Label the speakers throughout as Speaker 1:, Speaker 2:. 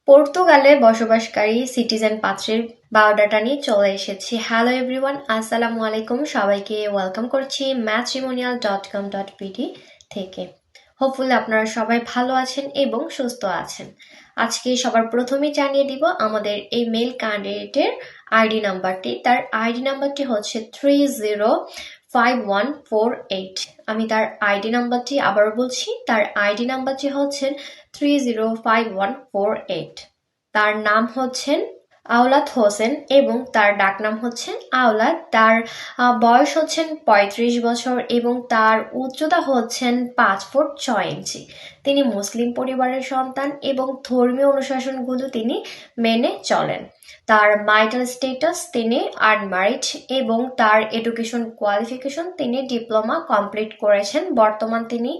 Speaker 1: পর্তুগালে বসবাসকারী সিটিজেন পাত্রের বায়োডাটা নিয়ে চলে এসেছি। হ্যালো এভরিওয়ান, আসসালামু আলাইকুম। সবাইকে ওয়েলকাম করছি matrimonial.com.pd থেকে। হোপফুলি আপনারা সবাই ভালো আছেন এবং সুস্থ আছেন। আজকে সবার প্রথমে জানিয়ে দিব আমাদের এই মেল ক্যান্ডিডেটের আইডি নাম্বারটি। তার আইডি নাম্বারটি হচ্ছে 305148। আমি তার আইডি নাম্বারটি আবার বলছি, তার আইডি নাম্বারটি হচ্ছে 305148। তার নাম হচ্ছেন আওলাদ হোসেন এবং তার ডাকনাম হচ্ছেন আওলাদ। তার বয়স হচ্ছেন 35 বছর এবং তার উচ্চতা হচ্ছেন 5 ফুট 6 ইঞ্চি। তিনি মুসলিম পরিবারের সন্তান এবং ধর্মীয় অনুশাসনগুলো তিনি মেনে চলেন। তার মারিটাল স্ট্যাটাস তিনি আনম্যারিড এবং তার এডুকেশন কোয়ালিফিকেশন তিনি ডিপ্লোমা কমপ্লিট করেছেন। বর্তমান তিনি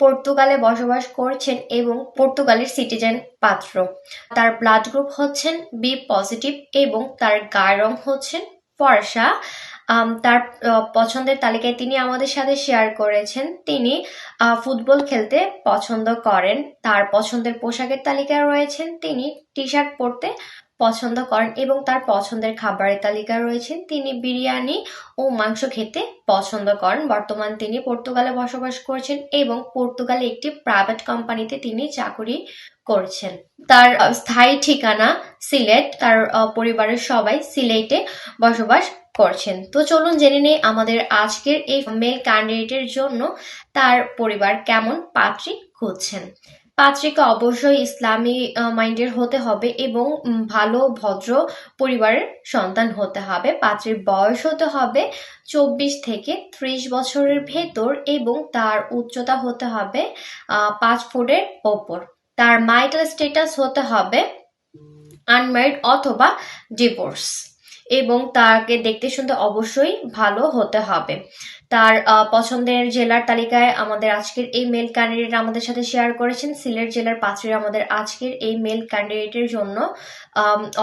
Speaker 1: পর্তুগালে বসবাস করছেন এবং পর্তুগালের সিটিজেন পাত্র। তার ব্লাড গ্রুপ হচ্ছেন বি পজিটিভ এবং তার গায়ের রং হচ্ছেন ফর্সা। তার পছন্দের তালিকায় তিনি আমাদের সাথে শেয়ার করেছেন তিনি ফুটবল খেলতে পছন্দ করেন। তার পছন্দের পোশাকের তালিকায় রয়েছেন তিনি টি শার্ট পরতে পছন্দ করেন এবং তার পছন্দের খাবারের তালিকায় রয়েছেন তিনি বিরিয়ানি ও মাংস খেতে পছন্দ করেন। বর্তমান তিনি পর্তুগালে বসবাস করছেন এবং পর্তুগালে একটি প্রাইভেট কোম্পানিতে তিনি চাকরি করছেন। তার স্থায়ী ঠিকানা সিলেট। তার পরিবারের সবাই সিলেটে বসবাস করছেন। তো চলুন জেনে নেই আমাদের আজকের এই মেল ক্যান্ডিডেটের জন্য তার পরিবার কেমন পাত্রী খুঁজছেন। পাত্রীকে অবশ্যই ইসলামী মাইন্ডের হতে হবে এবং ভালো ভদ্র পরিবারের সন্তান হতে হবে। পাত্রীর বয়স হতে হবে 24 থেকে 30 বছরের ভেতর এবং তার উচ্চতা হতে হবে 5 ফুটের ওপর। তার মারিটাল স্ট্যাটাস হতে হবে আনম্যারিড অথবা ডিভোর্স এবং তাকে দেখতে শুনতে অবশ্যই ভালো হতে হবে। তার পছন্দের জেলার তালিকায় আমাদের আজকের এই মেল ক্যান্ডিডেট আমাদের সাথে শেয়ার করেছেন সিলেট জেলার পাত্রীরা আমাদের আজকের এই মেল ক্যান্ডিডেটের জন্য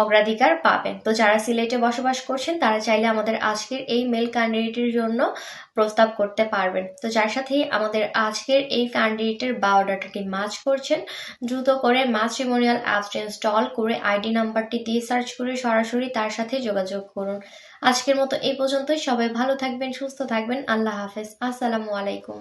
Speaker 1: অগ্রাধিকার পাবেন। তো যারা সিলেটে বসবাস করছেন তারা চাইলে আমাদের আজকের এই মেল ক্যান্ডিডেটের জন্য প্রস্তাব করতে পারবেন। তো যার সাথে আমাদের আজকের এই ক্যান্ডিডেটের বায়োডাটাটি ম্যাচ করছেন, দ্রুত করে ম্যাট্রিমোনিয়াল অ্যাপটি ইনস্টল করে আইডি নাম্বারটি দিয়ে সার্চ করে সরাসরি তার সাথে যোগাযোগ করুন। আজকের মতো এই পর্যন্তই। সবাই ভালো থাকবেন, সুস্থ থাকবেন। আল্লাহ হাফেজ। আসসালামু আলাইকুম।